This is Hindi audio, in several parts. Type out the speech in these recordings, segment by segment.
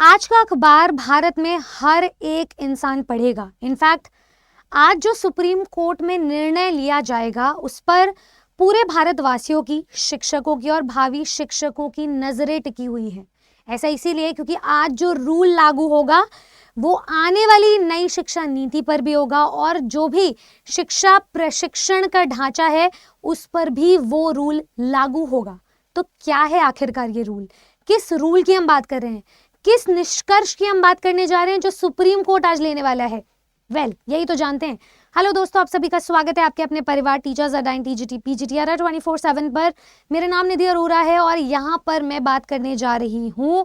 आज का अखबार भारत में हर एक इंसान पढ़ेगा। इनफैक्ट आज जो सुप्रीम कोर्ट में निर्णय लिया जाएगा उस पर पूरे भारतवासियों की, शिक्षकों की और भावी शिक्षकों की नजरें टिकी हुई हैं। ऐसा इसीलिए क्योंकि आज जो रूल लागू होगा वो आने वाली नई शिक्षा नीति पर भी होगा और जो भी शिक्षा प्रशिक्षण का ढांचा है उस पर भी वो रूल लागू होगा। तो क्या है आखिरकार ये रूल? किस रूल की हम बात कर रहे हैं? किस निष्कर्ष की हम बात करने जा रहे हैं जो सुप्रीम कोर्ट आज लेने वाला है? यही तो जानते हैं। हेलो दोस्तों, आप सभी का स्वागत है आपके अपने परिवार टीचर्स अडाइन टीजीटी पीजीटीआर 24/7 पर। मेरा नाम निधि अरोरा है और यहाँ पर मैं बात करने जा रही हूँ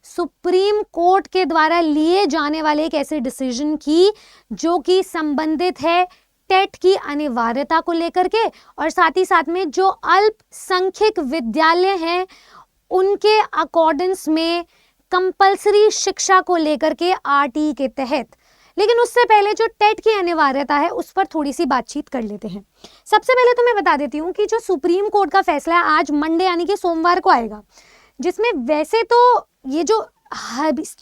सुप्रीम कोर्ट के द्वारा लिए जाने वाले एक ऐसे डिसीजन की जो कि संबंधित है टेट की अनिवार्यता को लेकर के और साथ ही साथ में जो अल्पसंख्यक विद्यालय हैं उनके अकॉर्डेंस में कंपल्सरी शिक्षा को लेकर के आरटी के तहत। लेकिन उससे पहले जो टेट की अनिवार्यता है उस पर थोड़ी सी बातचीत कर लेते हैं। सबसे पहले तो मैं बता देती हूँ कि जो सुप्रीम कोर्ट का फैसला है आज मंडे यानी कि सोमवार को आएगा, जिसमें वैसे तो ये जो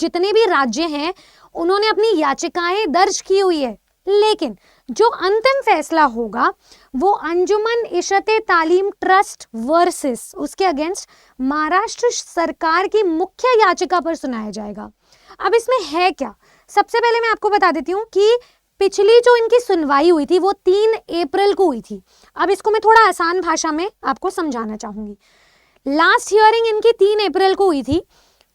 जितने भी राज्य हैं उन्होंने अपनी याचिकाएं दर्ज की हुई है, लेकिन जो अंतिम फैसला होगा वो अंजुमन इशते तालीम ट्रस्ट वर्सेस उसके अगेंस्ट महाराष्ट्र सरकार की मुख्य याचिका पर सुनाया जाएगा। अब इसमें है क्या? सबसे पहले मैं आपको बता देती हूँ कि पिछली जो इनकी सुनवाई हुई थी वो 3 अप्रैल को हुई थी। अब इसको मैं थोड़ा आसान भाषा में आपको समझाना चाहूंगी। लास्ट हियरिंग इनकी 3 अप्रैल को हुई थी।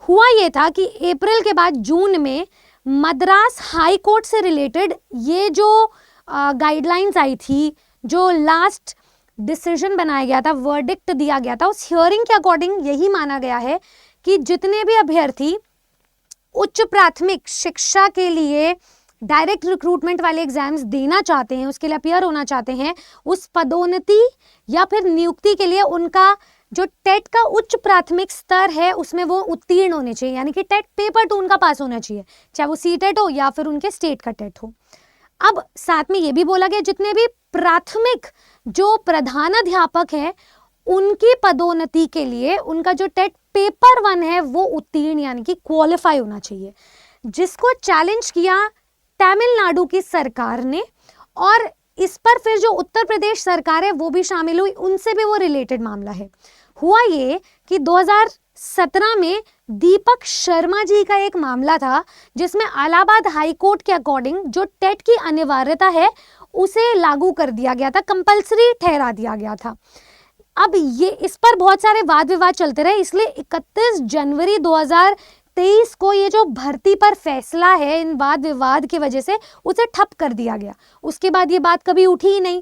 हुआ ये था कि अप्रैल के बाद जून में मद्रास हाई कोर्ट से रिलेटेड ये जो गाइडलाइंस आई थी, जो लास्ट डिसीजन बनाया गया था, वर्डिक्ट दिया गया था, उस हियरिंग के अकॉर्डिंग यही माना गया है कि जितने भी अभ्यर्थी उच्च प्राथमिक शिक्षा के लिए डायरेक्ट रिक्रूटमेंट वाले एग्जाम्स देना चाहते हैं, उसके लिए अपियर होना चाहते हैं, उस पदोन्नति या फिर नियुक्ति के लिए उनका जो टेट का उच्च प्राथमिक स्तर है उसमें वो उत्तीर्ण होने चाहिए, यानी कि टेट पेपर 2 उनका पास होना चाहिए, चाहे वो सी टेट हो या फिर उनके स्टेट का टेट हो। अब साथ में ये भी बोला गया जितने भी प्राथमिक जो प्रधानाध्यापक हैं उनकी पदोन्नति के लिए उनका जो टेट पेपर 1 है वो उत्तीर्ण यानी कि क्वालिफाई होना चाहिए, जिसको चैलेंज किया तमिलनाडु की सरकार ने और इस पर फिर जो उत्तर प्रदेश सरकार है वो भी शामिल हुई, उनसे भी वो रिलेटेड मामला है। हुआ ये कि 2017 में दीपक शर्मा जी का एक मामला था जिसमें इलाहाबाद हाई कोर्ट के अकॉर्डिंग जो टेट की अनिवार्यता है उसे लागू कर दिया गया था, कंपल्सरी ठहरा दिया गया था। अब ये इस पर बहुत सारे वाद विवाद चलते रहे, इसलिए 31 जनवरी 2023 को ये जो भर्ती पर फैसला है इन वाद विवाद की वजह से उसे ठप कर दिया गया। उसके बाद ये बात कभी उठी ही नहीं।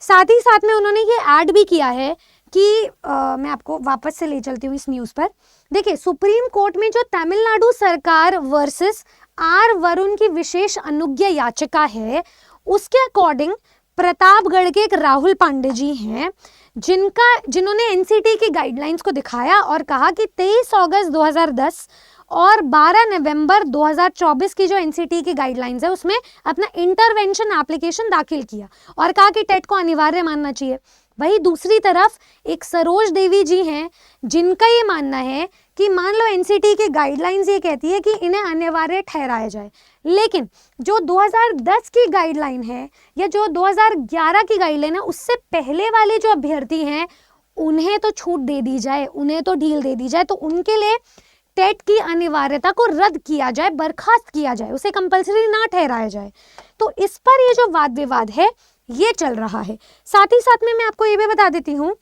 साथ ही साथ में उन्होंने ये ऐड भी किया है कि मैं आपको वापस से ले चलती हूँ इस न्यूज़ पर। देखिए, सुप्रीम कोर्ट में जो तमिलनाडु सरकार वर्सेस आर वरुण की विशेष अनुज्ञा याचिका है उसके अकॉर्डिंग प्रतापगढ़ के एक राहुल पांडे जी हैं जिन्होंने एनसीटी की गाइडलाइंस को दिखाया और कहा कि 23 अगस्त 2010 और 12 नवंबर 2024 की जो एनसीटी की गाइडलाइंस है उसमें अपना इंटरवेंशन एप्लीकेशन दाखिल किया और कहा कि टेट को अनिवार्य मानना चाहिए। वही दूसरी तरफ एक सरोज देवी जी हैं जिनका ये मानना है कि मान लो एनसीटी की गाइडलाइंस ये कहती है कि इन्हें अनिवार्य ठहराया जाए, लेकिन जो 2010 की गाइडलाइन है या जो 2011 की गाइडलाइन है उससे पहले वाले जो अभ्यर्थी हैं उन्हें तो छूट दे दी जाए, उन्हें तो ढील दे दी जाए, तो उनके लिए टेट की अनिवार्यता को रद्द किया जाए, बर्खास्त किया जाए, उसे कंपल्सरी ना ठहराया जाए। तो इस पर ये जो वाद विवाद है ये चल रहा है। साथ ही साथ में मैं आपको ये भी बता देती हूँ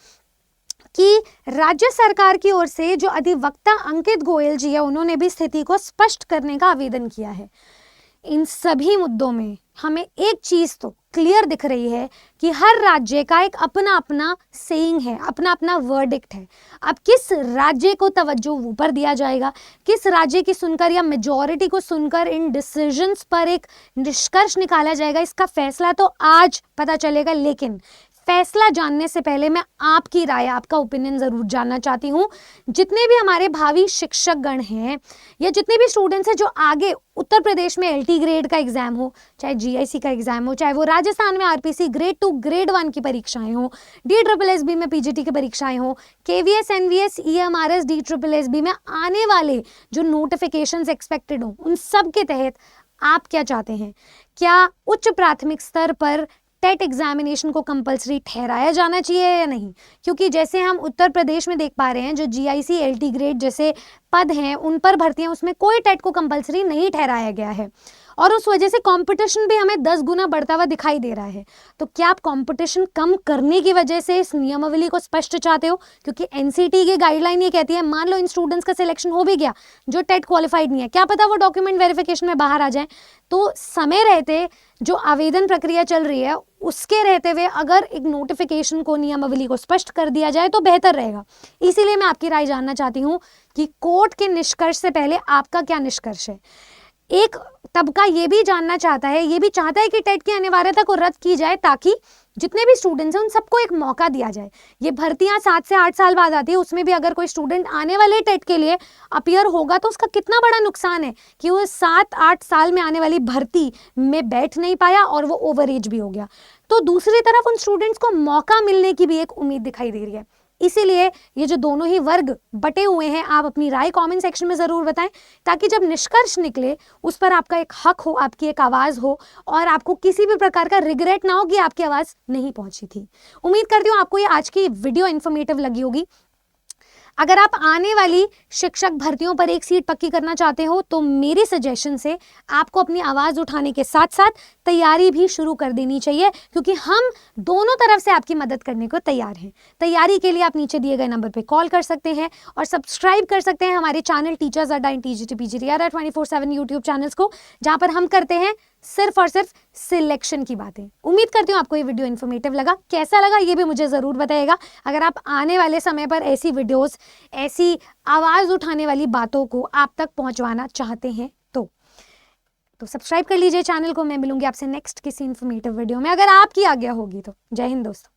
कि राज्य सरकार की ओर से जो अधिवक्ता अंकित गोयल जी है उन्होंने भी स्थिति को स्पष्ट करने का आवेदन किया है। इन सभी मुद्दों में हमें एक चीज तो क्लियर दिख रही है कि हर राज्य का एक अपना अपना सेइंग है, अपना अपना वर्डिक्ट है। अब किस राज्य को तवज्जो ऊपर दिया जाएगा, किस राज्य की सुनकर या मेजॉरिटी को सुनकर इन डिसीजंस पर एक निष्कर्ष निकाला जाएगा, इसका फैसला तो आज पता चलेगा, लेकिन फैसला जानने से पहले मैं आपकी राय, आपका ओपिनियन ज़रूर जानना चाहती हूँ। जितने भी हमारे भावी शिक्षकगण हैं या जितने भी स्टूडेंट्स हैं जो आगे उत्तर प्रदेश में LT ग्रेड का एग्ज़ाम हो, चाहे GIC का एग्ज़ाम हो, चाहे वो राजस्थान में RPC ग्रेड 2 ग्रेड 1 की परीक्षाएं हो, DSSB में PGT की परीक्षाएं हो, KVS NVS EMRS DSSB में आने वाले जो नोटिफिकेशंस एक्सपेक्टेड हो, उन सब के तहत आप क्या चाहते हैं? क्या उच्च प्राथमिक स्तर पर टेट एग्जामिनेशन को कंपलसरी ठहराया जाना चाहिए या नहीं? क्योंकि जैसे हम उत्तर प्रदेश में देख पा रहे हैं, जो GIC LT ग्रेड जैसे पद हैं उन पर भर्तियां, उसमें कोई टेट को कंपलसरी नहीं ठहराया गया है और उस वजह से कंपटीशन भी हमें 10 गुना बढ़ता हुआ दिखाई दे रहा है। तो क्या आप कंपटीशन कम करने की वजह से इस नियमावली को स्पष्ट चाहते हो? क्योंकि NCT की गाइडलाइन ये कहती है, मान लो इन स्टूडेंट्स का सिलेक्शन हो भी गया जो टेट क्वालिफाइड नहीं है, क्या पता वो डॉक्यूमेंट वेरिफिकेशन में बाहर आ जाए, तो समय रहते जो आवेदन प्रक्रिया चल रही है उसके रहते हुए अगर एक नोटिफिकेशन को, नियमावली को स्पष्ट कर दिया जाए तो बेहतर रहेगा। इसीलिए मैं आपकी राय जानना चाहती हूँ कि कोर्ट के निष्कर्ष से पहले आपका क्या निष्कर्ष है। एक तबका ये भी जानना चाहता है, ये भी चाहता है कि टेट की अनिवार्यता को रद्द की जाए ताकि जितने भी स्टूडेंट्स हैं उन सबको एक मौका दिया जाए। ये भर्तियां 7 से 8 साल बाद आती है, उसमें भी अगर कोई स्टूडेंट आने वाले टेट के लिए अपीयर होगा तो उसका कितना बड़ा नुकसान है कि वो 7-8 साल में आने वाली भर्ती में बैठ नहीं पाया और वो ओवर एज भी हो गया। तो दूसरी तरफ उन स्टूडेंट्स को मौका मिलने की भी एक उम्मीद दिखाई दे रही है। इसीलिए ये जो दोनों ही वर्ग बटे हुए हैं, आप अपनी राय कमेंट सेक्शन में ज़रूर बताएं ताकि जब निष्कर्ष निकले उस पर आपका एक हक हो, आपकी एक आवाज़ हो और आपको किसी भी प्रकार का रिग्रेट ना हो कि आपकी आवाज़ नहीं पहुंची थी। उम्मीद करती हूँ आपको ये आज की वीडियो इन्फॉर्मेटिव लगी होगी। अगर आप आने वाली शिक्षक भर्तियों पर एक सीट पक्की करना चाहते हो तो मेरी सजेशन से आपको अपनी आवाज़ उठाने के साथ साथ तैयारी भी शुरू कर देनी चाहिए, क्योंकि हम दोनों तरफ से आपकी मदद करने को तैयार हैं। तैयारी के लिए आप नीचे दिए गए नंबर पे कॉल कर सकते हैं और सब्सक्राइब कर सकते हैं हमारे चैनल टीचर्स अड्डा इन TGT PGT 24/7 यूट्यूब चैनल्स को, जहाँ पर हम करते हैं सिर्फ और सिर्फ सिलेक्शन की बातें। उम्मीद करती हूँ आपको ये वीडियो इन्फॉर्मेटिव लगा। कैसा लगा ये भी मुझे ज़रूर बताइएगा। अगर आप आने वाले समय पर ऐसी वीडियोस, ऐसी आवाज़ उठाने वाली बातों को आप तक पहुँचवाना चाहते हैं तो सब्सक्राइब कर लीजिए चैनल को। मैं मिलूंगी आपसे नेक्स्ट किसी इन्फॉर्मेटिव वीडियो में, अगर आपकी आज्ञा होगी तो। जय हिंद दोस्तों।